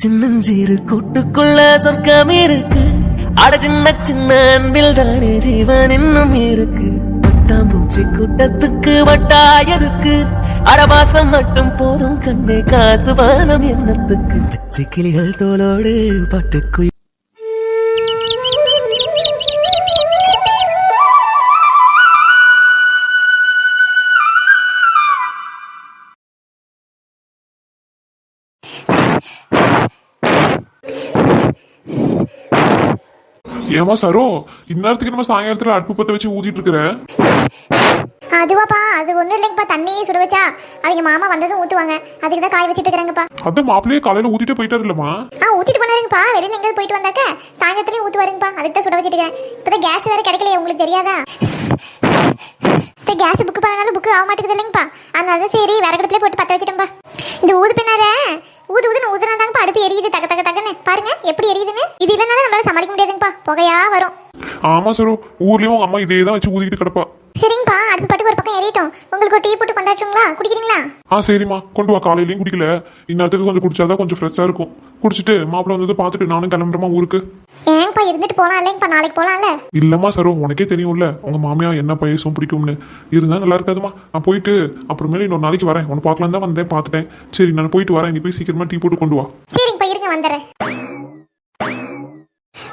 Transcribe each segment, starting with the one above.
சின்னஞ்சீரு கூட்டுக்குள்ள சொர்க்கம் இருக்கு. அட சின்ன சின்ன அன்பில் தானே ஜீவன் இன்னும் இருக்கு. பட்டாம்பூச்சி கூட்டத்துக்கு வட்டாயதுக்கு அடவாசம் மட்டும் போதும் கண்ணே காசு வானம் எண்ணத்துக்கு. பச்சை கிளிகள் தோலோடு பட்டுக்குயில் ஏமா சரோ, இந்நேரத்துக்கு நம்ம சாயங்காலத்துல அடுப்பு பத்த வச்சு ஊதிட்டு இருக்கிற? அதுவாப்பா, அது ஒண்ணும் இல்லைங்கப்பா. தண்ணியை சுட வச்சா அவங்க மாமா வந்ததும் ஊத்துவாங்க, அதுக்கு தான் காய வச்சிட்டு இருக்கிறாங்கப்பா. அதான் மாப்பிள்ளையே காலையில ஊத்திட்டு போயிட்டாரு இல்லம்மா? ஊத்திட்டு போனாருங்கப்பா. வெளியில எங்கேயாவது போயிட்டு வந்தாக்க சாயந்தரத்துலயும் ஊத்துவாருங்கப்பா. அதுக்கு தான் சுட வச்சிட்டு இருக்கிறேன். இப்பதான் கேஸ் வேற கிடைக்கலையே, உங்களுக்கு தெரியாதா? கேஸ் புக் பண்ணனால புக்கு ஆக மாட்டேங்குது இல்லைங்கப்பா. அதனால சரி விறகடுப்புல போட்டு பத்த வச்சிட்டேன்ப்பா. இந்த ஊது பின்னார ஊதுன்னு ஊதுனாதாங்கப்பா அடுப்பு எரியுது. தக்க தக்க தக்கன்னு பாருங்க எப்படி எரியுதுன்னு. இது இல்லைனாலும் நம்மளால சமாளிக்க முடியாதுங்கப்பா, புகையா வரும். ஆமா சரோ, ஊர்லயும் உங்க அம்மா இதே தான் வச்சு ஊதிக்கிட்டு கிடப்பா. சரிங்கப்பா, அடுப்பு பாட்டுக்கு ஒரு பக்கம் எரியட்டும். உங்களுக்கு ஒரு டீ போட்டு கொண்டாட்டுங்களா? குடிக்கிறீங்களா? சரிம்மா, கொண்டு வா. காலையிலயும் குடிக்கல, இந்நேரத்துக்கு கொஞ்சம் குடிச்சாதான் கொஞ்சம் ஃப்ரெஷ்ஷா இருக்கும். குடிச்சிட்டு மாப்பிள்ள வந்ததை பார்த்துட்டு நானும் கிளம்புறமா ஊருக்கு. ஏங்கப்பா இருந்துட்டு போலாம் இல்லைங்கப்பா, நாளைக்கு போலாம்ல? இல்லம்மா சரோ, உனக்கே தெரியும்ல உங்க மாமியா என்ன பையசும் பிடிக்கும்னு. இருந்தா நல்லா இருக்காதுமா. நான் போயிட்டு அப்புறமேல இன்னொரு நாளைக்கு வரேன். உனக்கு பார்க்கலாம் தான் வந்தேன், பார்த்துட்டேன். சரி நான் போயிட்டு வரேன். நீ போய் சீக்கிரமா டீ போட்டு கொண்டு வா. சரிங்கப்பா, இருங்க வந்துடுறேன்.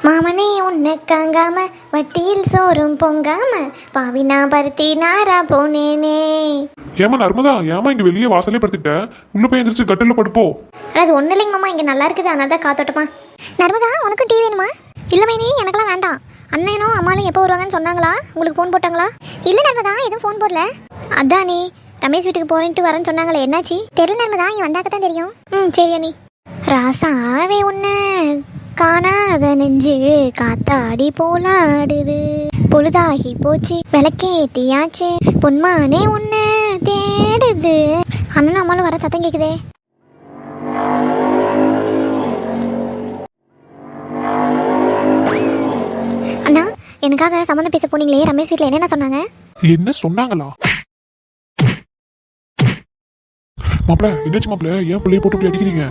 மாமனே உன்னை காங்காம வட்டியில் சோறும் பொங்காம பாவினா பருத்தி நாரா போனேனே. ஏமா நர்மதா, ஏமா இங்க வெளியே வாசலே படுத்துக்கிட்ட? உள்ள போய் எந்திரிச்சு கட்டில படுப்போ. அது ஒன்றும் இல்லைங்க மாமா, இங்கே நல்லா இருக்குது, அதனால தான் காத்தோட்டமா. நர்மதா, உனக்கும் டீ வேணுமா? இல்லை மைனி, எனக்கெல்லாம் வேண்டாம். அண்ணனும் அம்மாலும் எப்போ வருவாங்கன்னு சொன்னாங்களா? உங்களுக்கு ஃபோன் போட்டாங்களா? இல்லை நர்மதா, எதுவும் ஃபோன் போடல. அதான் நீ ரமேஷ் வீட்டுக்கு போறேன்ட்டு வரேன்னு சொன்னாங்களே, என்னாச்சு? தெரியல நர்மதா, இங்கே வந்தாக்க தான் தெரியும். சரி அண்ணி. ராசாவே உன்னை காணாத நெஞ்சு காத்தாடி போலாடுது, பொழுதாகி போச்சு விளக்கேத்தியாச்சு, பொன்மானே உன்னை தேடுது. அண்ணனும் அம்மாலும் வர சத்தம் கேக்குதே. அண்ணா, எனக்காக சம்மந்தம் பேச போனீங்களே ரமேஷ் வீட்டில் என்னென்ன சொன்னாங்க? என்ன சொன்னாங்களா? மாப்பிள்ள என்னாச்சு மாப்பிள்ள? ஏன் பிள்ளைய போட்டு இப்படி அடிக்கிறீங்க?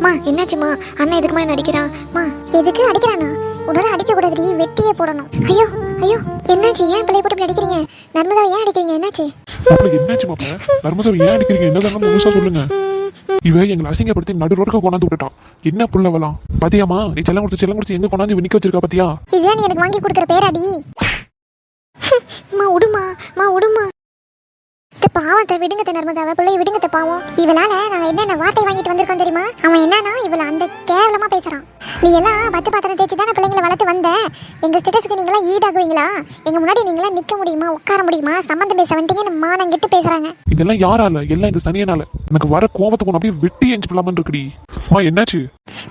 மா என்னாச்சுமா? அண்ணா எதுக்குமா என்ன அடிக்கிறான்? மா எதுக்கு அடிக்கிறானா? உடனே அடிக்க கூடாது, வெட்டியே போடணும். ஐயோ ஐயோ, என்னாச்சு? ஏன் பிள்ளைய போட்டு அடிக்கிறீங்க? நர்மதாவை ஏன் அடிக்கிறீங்க? என்னாச்சு மாப்பிள்ள? என்னாச்சு மாப்பிள்ள? நர்மதாவை ஏன் அடிக்கிறீங்க? என்னதான் முழுசா சொல்லுங்க. இவ எங்களை அசிங்கப்படுத்தி நடு ரோடுக்கு கொண்டாந்து விட்டுட்டான். என்ன புள்ளவலாம் பாத்தியாமா? நீ செல்லம் கொடுத்து எங்க கொண்டாந்து நிக்க வச்சிருக்கா பாத்தியா? இதுதான் நீ எனக்கு வாங்கி கொடுக்குற பேராடி. மா உடுமா, மா உடுமா. பாவத்தை விடுங்கத்த நர்மதாவை, பிள்ளைய விடுங்கத்த பாவம். இவளால நாங்க என்னென்ன வார்த்தை வாங்கிட்டு வந்திருக்கோம் தெரியுமா? அவன் என்னன்னா இவளை அந்த கேவலமா பேசுறான். நீ எல்லாம் பத்து பாத்திரம் தேய்ச்சி தானே பிள்ளைங்களை வளர்த்து வந்த. எங்க ஸ்டேட்டஸ்க்கு நீங்களா ஈடாகுவீங்களா? எங்க முன்னாடி நீங்களா நிக்க முடியுமா, உட்கார முடியுமா? சம்பந்தம் பேச வந்துட்டீங்கன்னு மானம் கெட்டு பேசுறாங்க. இதெல்லாம் யாரால? எல்லாம் இந்த சனியனால. எனக்கு வர கோபத்துக்கு ஒன்று அப்படியே வெட்டி எஞ்சி போலாமன்னு இருக்குடி. என்னாச்சு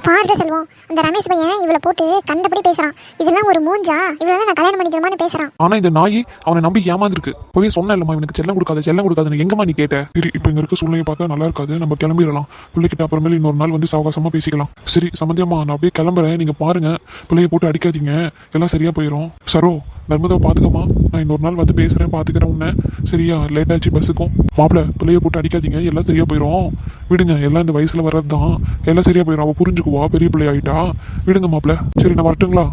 பாருட செல்வம், அந்த ரமேஷ் பையன் இவளை போட்டு கண்டபடி பேசுறான். இதெல்லாம் ஒரு மூஞ்சா? இவளால நான் கல்யாணம் பண்ணிக்கிறமான்னு பேசுறான். ஆனா இந்த நாய் அவனை நம்பி ஏமாந்துருக்கு. போய் சொன்ன இல்லம்மா இவனுக்கு செல்லம் கொடுக்காதுன்னு. எங்கம்மா நீ கேட்ட? சரி, இப்ப இங்க இருக்க சூழ்நிலையை பார்த்தா நல்லா இருக்காது, நம்ம கிளம்பிடலாம். பிள்ளைகிட்ட அப்புறமேல இன்னொரு நாள் வந்து சாவகாசமா பேசிக்கலாம். சரி சம்பந்தியம்மா, நான் அப்படியே கிளம்புறேன். நீங்க பாருங்க, பிள்ளைய போட்டு அடிக்காதீங்க, எல்லாம் சரியா போயிடும். சரோ, நர்மதாவை பாத்துக்கமா. நான் இன்னொரு நாள் வந்து பேசுறேன், பாத்துக்கிறேன் உன்ன. சரியா? லேட் ஆச்சு பஸ்ஸுக்கும். மாப்பிள்ள, பிள்ளைய போட்டு அடிக்காதீங்க, எல்லாம் சரியா போயிடும். விடுங்க, எல்லாம் இந்த வயசுல வர்றதுதான், எல்லாம் சரியா போயிடும். அவ புரிஞ்சுக்குவா, பெரிய பிள்ளை ஆயிட்டா. விடுங்க மாப்பிள்ள. சரி, நான் வரட்டுங்களா?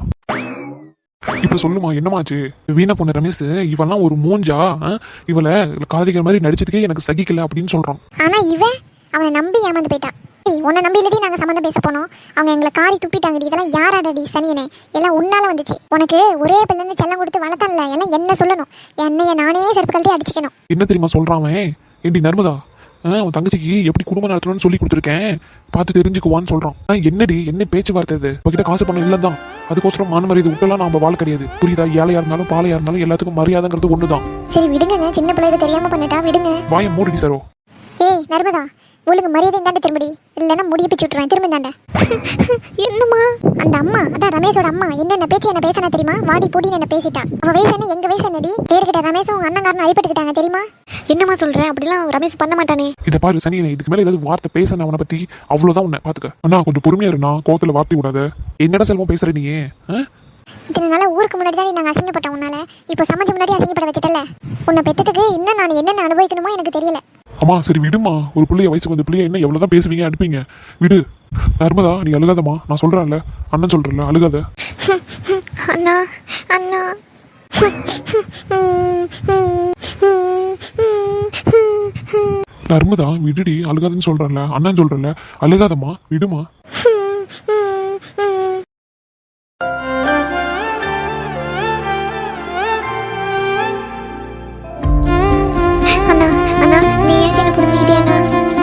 இப்ப சொல்லுமா, என்னமாச்சு? வீணா பொண்ணு ரமேஷ் இவெல்லாம் ஒரு மூஞ்சா? இவளை காதலிக்கிற மாதிரி நடிச்சதுக்கே எனக்கு சகிக்கல அப்படின்னு சொல்றான். ஆனா இவன் அவனை நம்பி ஏமாந்து போயிட்டான். உன்னை நம்பி இல்லடி நாங்க சம்மந்தம் பேச போனோம். அவங்க எங்களை காரி துப்பிட்டாங்கடி. இதெல்லாம் யாராடடி சனியனே? எல்லாம் உன்னால வந்துச்சு. உனக்கு ஒரே பிள்ளைன்னு செல்லம் கொடுத்து வளர்த்தல, எல்லாம் என்ன சொல்லணும்? என்னைய நானே செருப்பு கழட்டி அடிச்சுக்கணும். என்ன தெரியுமா சொல்றான்? ஏண்டி நர்மதா, உன் தங்கச்சிக்கு எப்படி குடும்பம் நடத்தணும்னு சொல்லி கொடுத்துருக்கேன், பார்த்து தெரிஞ்சுக்குவான்னு சொல்றான். என்னடி என்ன பேச்சுவார்த்தை இது? உங்ககிட்ட காசு பண்ண இல்லதான், அதுக்கோசரம் மான மரியாதை விட்டுலாம் நம்ம வாழ் கிடையாது. புரியுதா? ஏழையா இருந்தாலும் பாலையா இருந்தாலும் எல்லாத்துக்கும் மரியாதைங்கிறது ஒண்ணுதான். சரி விடுங்க, சின்ன பிள்ளை தெரியாம பண்ணிட்டா, விடுங்க. வாய மூடிடி சரோ. ஏய் நர்மதா, ஒழுங்கு மரியாதை தாண்ட திரும்படி, இல்லைன்னா முடிய பிச்சு விட்டுருவேன். திரும்ப தாண்ட. என்னம்மா? அந்த அம்மா, அதான் ரமேஷோட அம்மா, என்னென்ன பேச்சு என்ன பேசினா தெரியுமா? வாடி போடின்னு என்ன பேசிட்டா. அவ வயசு என்ன, எங்க வயசு என்னடி? கேட்டுக்கிட்ட ரமேஷும் அண்ணங்காரனும் அடிபட்டுக்கிட்டாங்க தெரியுமா? என்னம்மா சொல்றேன்? அப்படிலாம் ரமேஷ் பண்ண மாட்டானே. இதை பாரு சனியனை, இதுக்கு மேல ஏதாவது வார்த்தை பேச அவனை பத்தி அவ்வளவுதான். உன்னை பாத்துக்க அண்ணா, கொஞ்சம் பொறுமையா இருந்தா கோவத்துல வார்த்தை விடாத. என்னடா செல்வம் பேசுற நீ? இத்தனை நாளா ஊருக்கு முன்னாடி தான் நாங்கள் அசிங்கப்பட்டோம் உன்னால. இப்போ சம்மந்தி முன்னாடி அசிங்கப்பட வச்சுட்டல. உன்னை பெற்றதுக்கு இன்னும் நான் என்னென்ன அனுபவிக்கணுமோ எனக்கு தெரியல. அம்மா சரி விடுமா, ஒரு பிள்ளைய வயசுக்கு வந்து பிள்ளைய என்ன எவ்வளவுதான் பேசுவீங்க அடிப்பீங்க, விடு. நர்மதா நீ அழுகாதம்மா, நான் சொல்றேன்ல, அண்ணன் சொல்றேன்ல, அழுகாத. அண்ணா அண்ணா நர்மதா விடுடி, அழுகாதுன்னு சொல்றேன்ல, அண்ணன் சொல்றேன்ல, அழுகாதம்மா, விடுமா. அண்ணா அண்ணா நீ ஏன் என்ன புரிஞ்சுக்கிட்டே அண்ணா?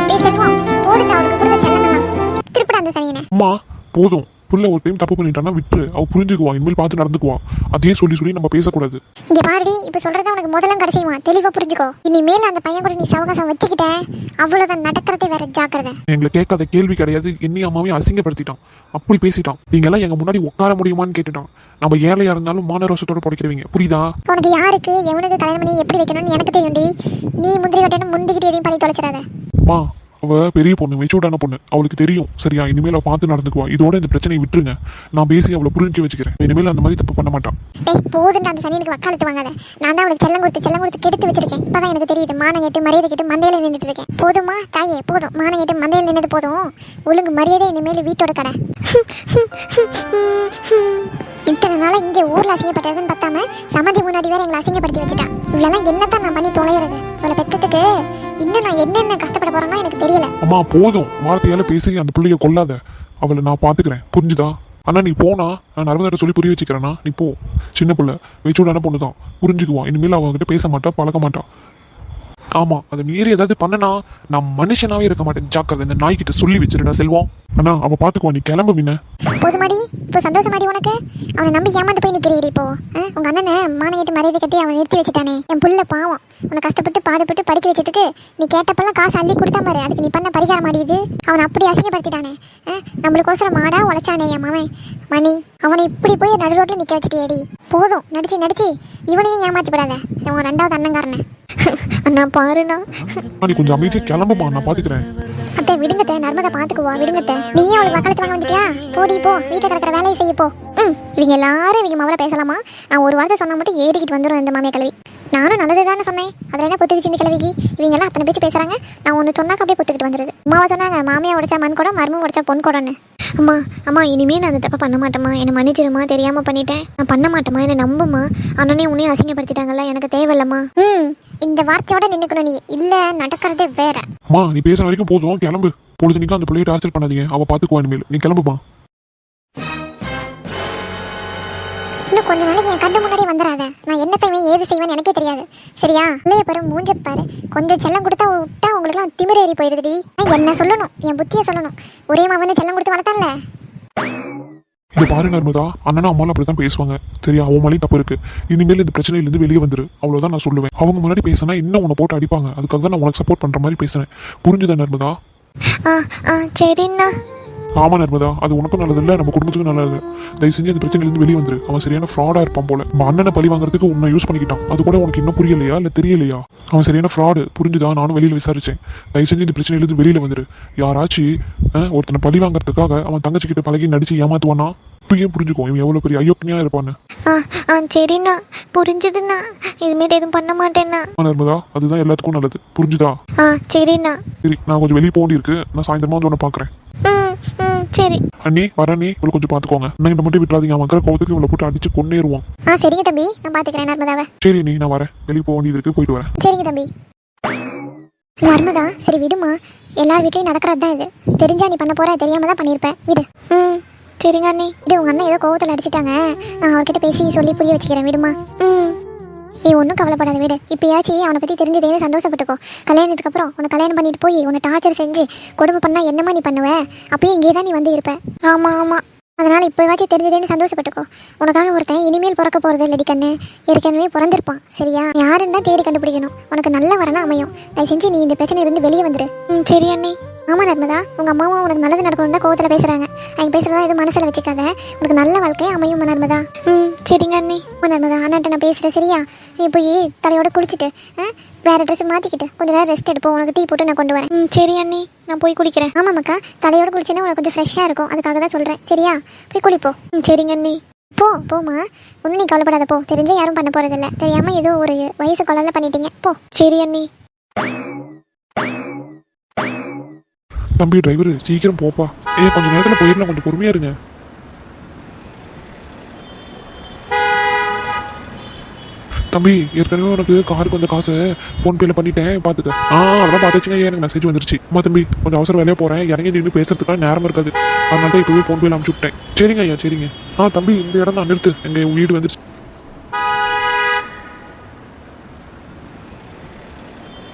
டேய் செல்வம், போதுடா அவளுக்கு கொடுத்த செல்லமெல்லாம். திருப்பிட அந்த சனியனை. அம்மா போதும், புள்ள ஒரு டைம் தப்பு பண்ணிட்டான்னா விட்டுரு, அவ புரிஞ்சுக்குவா, இனிமேல் பார்த்து நடந்துக்குவா. அதே சொல்லி சொல்லி நம்ம பேசக்கூடாது. இங்க பாருடி, இப்ப சொல்றத உனக்கு முதல்ல கடைசியுமா தெளிவா புரிஞ்சுக்கோ. இனிமேல் அந்த பையன் கூட நீ சவகாசம் வச்சுக்கிட்ட, அவ்வளவுதான், நடக்கிறதே வேற, ஜாக்கிரதை. எங்களை கேட்காத கேள்வி கிடையாது, என்னையும் அம்மாவையும் அசிங்கப்படுத்திட்டான், அப்படி பேசிட்டான். நீங்க எல்லாம் எங்க முன்னாடி உட்கார முடியுமான்னு கேட்டுட்டான். நம்ம ஏழையா இருந்தாலும் மான ரோசத்தோட படிக்கிறவங்க, புரியுதா? உனக்கு யாருக்கு எவனுக்கு கல்யாணம் பண்ணி எப்படி வைக்கணும்னு எனக்கு தெரியும்டி. நீ முந்திரி கட்டணும் முந்திக்கிட்டு எதையும் பண்ணி தொலைச்சிடாத. அம்மா அவ பெரிய பொண்ணு, மெச்சூர்டான பொண்ணு, அவளுக்கு தெரியும் சரியா. இனிமேல் அவ பார்த்து நடந்துக்குவா. இதோட இந்த பிரச்சனையை விட்டுருங்க, நான் பேசி அவளை புரிஞ்சு வச்சுக்கிறேன். இனிமேல் அந்த மாதிரி தப்பு பண்ண மாட்டான். டேய் போதுண்டா அந்த சனியனுக்கு வக்காலத்து வாங்காத. நான் தான் அவளுக்கு செல்லம் கொடுத்து கெடுத்து வச்சிருக்கேன். இப்பதான் எனக்கு தெரியுது, மானம் கேட்டு மரியாதை கேட்டு மந்தையில நின்றுட்டு இருக்கேன். போதுமா தாயே, போதும். மானம் கேட்டு மந்தையில நின்னது போதும். ஒழுங்கு மரியாதை இனிமேல் வீட்டோட கடை. இத்தனை நாளா இங்கே ஊர்ல அசிங்கப்பட்டதுன்னு பார்த்தாம சமந்தி முன்னாடி வேற எங்களை அசிங்கப்படுத்தி வச்சுட்டான். இவ்வளவு என்னத்தான் நான் பண்ணி தொலைகிறது? இவளை பெத்ததுக்கு இன்னும் நான் என்னென்ன கஷ்டப்பட போறேன்னா எனக்கு தெரியல. அம்மா போதும், வார்த்தையால பேசி அந்த பிள்ளைய கொல்லாத. அவளை நான் பாத்துக்கிறேன், புரிஞ்சுதா? அண்ணா நீ போனா நான் நர்மதாட்ட சொல்லி புரிய வச்சுக்கிறேன்னா, நீ போ. சின்ன பிள்ளை, மெச்சூர்டான பொண்ணு தான், புரிஞ்சுக்குவான். இனிமேல் அவங்ககிட்ட பேச மாட்டா, பழக்க மாட்டான். ஆமா, அதை மீறி ஏதாவது பண்ணனா நான் மனுஷனாவே இருக்க மாட்டேன், ஜாக்கிரதை. இந்த நாய்கிட்ட சொல்லி வச்சிருடா செல்வம். அண்ணா அவ பாத்துக்குவா, நீ கிளம்பு. மீன போதுமாடி, இப்போ சந்தோஷமாடி உனக்கு? அவனை நம்பி ஏமாந்து போய் நிக்கிறீடி இப்போ. உங்க அண்ணனை மானங்கிட்டு மரியாதை கட்டி அவனை நிறுத்தி வச்சுட்டானே. என் புள்ள பாவம், உன்னை கஷ்டப்பட்டு பாடுபட்டு படிக்க வச்சதுக்கு நீ கேட்டப்பெல்லாம் காசு அள்ளி கொடுத்தா பாரு. அதுக்கு நீ பண்ண பரிகாரம் மாடியுது. அவனை அப்படி அசிங்கப்படுத்திட்டானே. நம்மளுக்கோசரம் மாடா உழைச்சானே என் மாமன் மணி. அவனை இப்படி போய் நடு ரோட்ல நிக்க வச்சுட்டேடி. போதும், நடிச்சு இவனையும் ஏமாத்தி விடாத. உன் ரெண்டாவது அண்ணங்காரனை. அண்ணா பாருண்ணா, நீ கொஞ்சம் அமைதியா கிளம்புமா, நான் பாத்துக்கிறேன். அத்தை விடுங்கத்தை, நர்மதை பாத்துக்குவா, விடுங்கத்தை. நீயே அவளுக்கு வக்காலத்து வாங்க வந்துட்டியா? போடி போ, வீட்டில் கிடக்கிற வேலையை செய்ய போ. இவங்க எல்லாரும் இவங்க மாவரை பேசலாமா? நான் ஒரு வார்த்தை சொன்னா மட்டும் ஏறிக்கிட்டு வந்துடும் இந்த மாமியா கிழவி. நானும் நல்லது தானே சொன்னேன், அதில் என்ன பொத்துக்கிச்சு இந்த கிழவிக்கு? இவங்க எல்லாம் அத்தனை பேச்சு பேசுறாங்க, நான் ஒன்று சொன்னாக்க அப்படியே பொத்துக்கிட்டு வந்துடுது. அம்மாவை சொன்னாங்க, மாமியா உடைச்சா மண் குடம், மருமம் உடைச்சா பொன் குடம்னு. அம்மா அம்மா இனிமேல் நான் அந்த தப்பை பண்ண மாட்டேம்மா, என்னை மன்னிச்சிருமா, தெரியாம பண்ணிட்டேன், நான் பண்ண மாட்டேம்மா, என்னை நம்புமா. அண்ணனே உன்னையும் அசிங்கப்படுத்திட்டாங்கல்ல, எனக்கு தேவையில்லம்மா. இந்த வார்த்தையோட நின்னுக்கணும் நீ, இல்ல நடக்கிறதே வேற. அம்மா நீ பேசுற வரைக்கும் போதும், கிளம்பு. பொழுதுனிக்கும் அந்த பிள்ளையை டார்ச்சர் பண்ணாதீங்க, அவ பாத்துக்குவா இனிமேல். நீ கிளம்புமா. இன்னும் கொஞ்ச நாளைக்கு என் கண்ணு முன்னாடி வந்துடாத. நான் என்ன செய்வேன் ஏது செய்வேன்னு எனக்கே தெரியாது, சரியா? இல்லைய பாரு, மூஞ்ச பாரு. கொஞ்சம் செல்லம் கொடுத்தா விட்டா உங்களுக்குலாம் திமிர ஏறி போயிடுதுடி. என்ன சொல்லணும், என் புத்தியை சொல்லணும். ஒரே மாவன்னு செல்லம் கொடுத்து வளர்த்தான்ல. இதை பாரு நர்மதா, அண்ணனும் அம்மாவும் அப்படித்தான் பேசுவாங்க, சரியா? அவன் மேலேயும் தப்பு இருக்கு. இனிமேல் இந்த பிரச்சனையிலிருந்து வெளியே வந்துரு, அவ்வளவுதான் நான் சொல்லுவேன். அவங்க முன்னாடி பேசினா இன்னும் உன்னை போட்டு அடிப்பாங்க, அதுக்காக தான் நான் உனக்கு சப்போர்ட் பண்ற மாதிரி பேசுறேன், புரிஞ்சுதா நர்மதா? சரிண்ணா. ஆமா நர்மதா, அது உனக்கும் நல்லது இல்லை, நம்ம குடும்பத்துக்கும் நல்லது. தயவு செஞ்சு அந்த பிரச்சனையிலிருந்து வெளியே வந்துரு. அவன் சரியான ஃப்ராடா இருப்பான் போல. நம்ம அண்ணனை பழி வாங்குறதுக்கு உன்னை யூஸ் பண்ணிக்கிட்டான். அது கூட உனக்கு இன்னும் புரியலையா இல்ல தெரியலையா? அவன் சரியான ஃப்ராடு, புரிஞ்சுதா? நானும் வெளியில விசாரிச்சேன். தயவு செஞ்சு இந்த பிரச்சனையிலிருந்து வெளியில வந்துரு. யாராச்சும் ஒருத்தனை பழி வாங்குறதுக்காக அவன் தங்கச்சி கிட்ட பழகி நடிச்சு ஏமாத்துவானா? இப்பயும் புரிஞ்சுக்கோ இவன் எவ்வளவு பெரிய ஐயோக்கியா இருப்பான்னு. சரிண்ணா, புரிஞ்சுதுண்ணா. இதுமாரி எதுவும் பண்ண மாட்டேன்னா. நர்மதா, அதுதான் எல்லாத்துக்கும் நல்லது, புரிஞ்சுதா? சரிண்ணா. சரி, நான் கொஞ்சம் வெளியே போக இருக்கு, நான் சாயந்தரமா வந்து உன்னை பாக்குறேன். சரி அண்ணி வரண்ணி, இவ்வளவு கொஞ்சம் பாத்துக்கோங்க. அண்ணன் மட்டும் விட்டுறாதீங்க, அவன் இருக்கிற கோவத்துக்கு இவ்வளவு போட்டு அடிச்சு கொன்னேருவான். சரிங்க தம்பி, நான் பாத்துக்கிறேன் நர்மதாவை. சரி நீ, நான் வரேன், வெளியே போக வேண்டியது இருக்கு, போயிட்டு வரேன். சரிங்க தம்பி. நர்மதா சரி விடுமா, எல்லார் வீட்லயும் நடக்கிறது தான் இது. தெரிஞ்சா நீ பண்ண போற, தெரியாம தான் பண்ணிருப்பேன், விடு. சரிங்க அண்ணி. விடு, உங்க அண்ணன் ஏதோ கோவத்தில் அடிச்சிட்டாங்க, நான் அவர்கிட்ட பேசி சொல்லி புரிய வச்சுக்கிறேன், விடுமா. நீ ஒன்றும் கவலைப்படாத, விடு. இப்பயாச்சும் அவனை பற்றி தெரிஞ்சதேன்னு சந்தோஷப்பட்டுக்கோ. கல்யாணத்துக்கு அப்புறம் உன்னை கல்யாணம் பண்ணிட்டு போய் உன்னை டார்ச்சர் செஞ்சு கொடுமை பண்ணா என்னமா நீ பண்ணுவ? அப்பயும் இங்கே தான் நீ வந்து இருப்ப. ஆமாம், அதனால் இப்போவாச்சும் தெரிஞ்சதேன்னு சந்தோஷப்பட்டுக்கோ. உனக்காக ஒருத்தன் இனிமேல் பிறக்க போகிறது இல்லடி கண்ணு, ஏற்கனவே பிறந்திருப்பான், சரியா? யாருன்னு தான் தேடி கண்டுபிடிக்கணும். உனக்கு நல்ல வரனா அமையும். தயவு செஞ்சு நீ இந்த பிரச்சனையிலிருந்து வெளியே வந்துடு. சரி அண்ணி. ஆமாம் நர்மதா, உங்கள் அம்மாவும் உனக்கு நல்லது நடக்கணும் தான் கோவத்தில் பேசுகிறாங்க. அவங்க பேசுகிறதா எதுவும் மனசில் வச்சுக்காத, உனக்கு நல்ல வாழ்க்கையை அமையும் நர்மதா. சரிங்க அண்ணி. நர்மதா, அண்ணன்ட்ட நான் பேசுகிறேன், சரியா? நீ போய் தலையோட குளிச்சுட்டு வேறு ட்ரெஸ் மாற்றிக்கிட்டு கொஞ்சம் நேரம் ரெஸ்ட் எடுப்போம். உனக்கு டீ போட்டு நான் கொண்டு வரேன். சரி அண்ணி, நான் போய் குளிக்கிறேன். ஆமாம்க்கா, தலையோட குளிச்சேன்னா உனக்கு கொஞ்சம் ஃப்ரெஷ்ஷாக இருக்கும், அதுக்காக தான் சொல்கிறேன், சரியா? போய் குளிப்போ. சரிங்க அண்ணி. போமா, ஒன்றும் நீ கவலைப்படாத, போ. தெரிஞ்சே யாரும் பண்ண போகிறதில்ல, தெரியாமல் ஏதோ ஒரு வயசு கொள்ளல பண்ணிட்டீங்க, போ. சரி அண்ணி. தம்பி டிரைவர் சீக்கிரம் போப்பா. கொஞ்சம் நேரத்தில் போயிடலாம், கொஞ்சம் பொறுமையா இருங்க. தம்பி ஏற்கனவே உனக்கு காருக்கு கொஞ்சம் காசு ஃபோன்பேல பண்ணிட்டேன், பார்த்துக்க. அதெல்லாம் பார்த்துச்சுங்க, எனக்கு மெசேஜ் வந்துருச்சு. அம்மா தம்பி கொஞ்சம் அவசர வேலையாக போகிறேன், இறங்கி நின்று பேசுறதுக்காக நேரம் இருக்காது, அதனால தான் இப்போவே ஃபோன்பேல அனுப்பிச்சு விட்டேன். சரிங்க ஐயா, சரிங்க. தம்பி இந்த இடம் தான் நிறுத்து, எங்கள் வீடு வந்துருச்சு.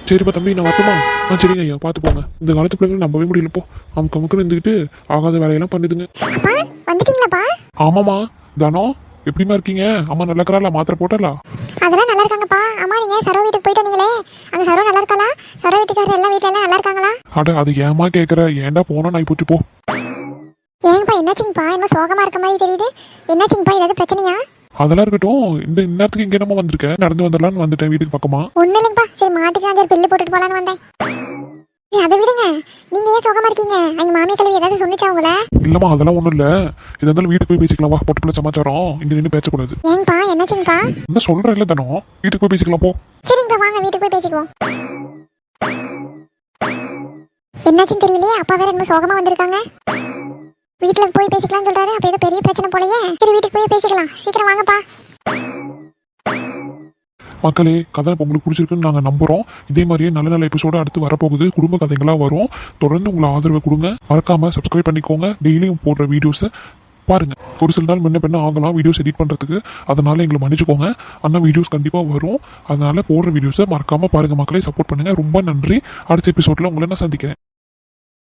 சரிப்பா தம்பி, நான் வரட்டுமா? சரிங்க ஐயா, பார்த்து போங்க. இந்த காலத்து பிள்ளைங்களை நம்பவே முடியலப்போ, அவங்க கமுக்கு இருந்துக்கிட்டு ஆகாத வேலையெல்லாம் பண்ணுதுங்க. அப்பா வந்துட்டீங்களாப்பா? ஆமாம்மா. தானோ எப்படிமா இருக்கீங்க? அம்மா நல்லா இருக்கிறாளா? மாத்திரை போட்டாளா? அதெல்லாம் நல்லா இருக்காங்கப்பா. அம்மா நீங்க சரோ வீட்டுக்கு போயிட்டு வந்தீங்களே, அங்க சரோ நல்லா இருக்காளா? சரோ வீட்டுக்காரர் எல்லாம் வீட்ல எல்லாம் நல்லா இருக்காங்களா? அட அது ஏமா கேட்குற? ஏன்டா போனா நான் போச்சு போ. ஏங்கப்பா என்னாச்சுங்கப்பா? என்ன சோகமா இருக்க மாதிரி தெரியுது, என்னாச்சுங்கப்பா? ஏதாவது பிரச்சனையா? அதெல்லாம் இருக்கட்டும், இந்த நேரத்துக்கு இங்கே நம்ம வந்திருக்கேன், நடந்து வந்துடலான்னு வந்துட்டேன் வீட்டுக்கு பக்கமா. ஒன்றும் இல்லைங்கப்பா, சரி மாட்டுக்கு அங்கே பில்லு போட்டுட்டு போகலான்னு வந்தேன். அதை விடுங்க, நீங்க ஏன் சோகமா இருக்கீங்க? எங்க மாமி கல்வி ஏதாவது சொன்னிச்சா உங்கள? இல்லம்மா அதெல்லாம் ஒன்றும் இல்லை, இது இருந்தாலும் வீட்டுக்கு போய் பேசிக்கலாம் வா. பொட்டுப்பிள்ள சமாச்சாரம் இங்கே நின்று பேசக்கூடாது. ஏங்கப்பா என்னாச்சுங்கப்பா? என்ன சொல்கிறேன் இல்லை தானோ, வீட்டுக்கு போய் பேசிக்கலாம் போ. சரிங்கப்பா வாங்க வீட்டுக்கு போய் பேசிக்குவோம். என்னாச்சுன்னு தெரியலையே, அப்பா வேற இன்னும் சோகமா வந்திருக்காங்க. வீட்டுல போய் பேசிக்கலாம்னு சொல்றாரு, அப்ப ஏதோ பெரிய பிரச்சனை போலயே. சரி வீட்டுக்கு போய் பேசிக்கலாம், சீக்கிரம் வாங்கப்பா. மக்களே கதை இப்போ உங்களுக்கு பிடிச்சிருக்குன்னு நாங்கள் நம்புகிறோம். இதே மாதிரியே நல்ல நல்ல எபிசோட அடுத்து வரப்போகுது, குடும்ப கதைகளாக வரும். தொடர்ந்து உங்களை ஆதரவை கொடுங்க, மறக்காம சப்ஸ்கிரைப் பண்ணிக்கோங்க. டெய்லியும் போடுற வீடியோஸை பாருங்க. ஒரு சில நாள் முன்ன பின்ன ஆகலாம் வீடியோஸ் எடிட் பண்ணுறதுக்கு, அதனால எங்களை மன்னிச்சுக்கோங்க. ஆனால் வீடியோஸ் கண்டிப்பாக வரும், அதனால போடுற வீடியோஸை மறக்காம பாருங்க மக்களே, சப்போர்ட் பண்ணுங்க. ரொம்ப நன்றி. அடுத்த எபிசோட்ல உங்களை நான் சந்திக்கிறேன்.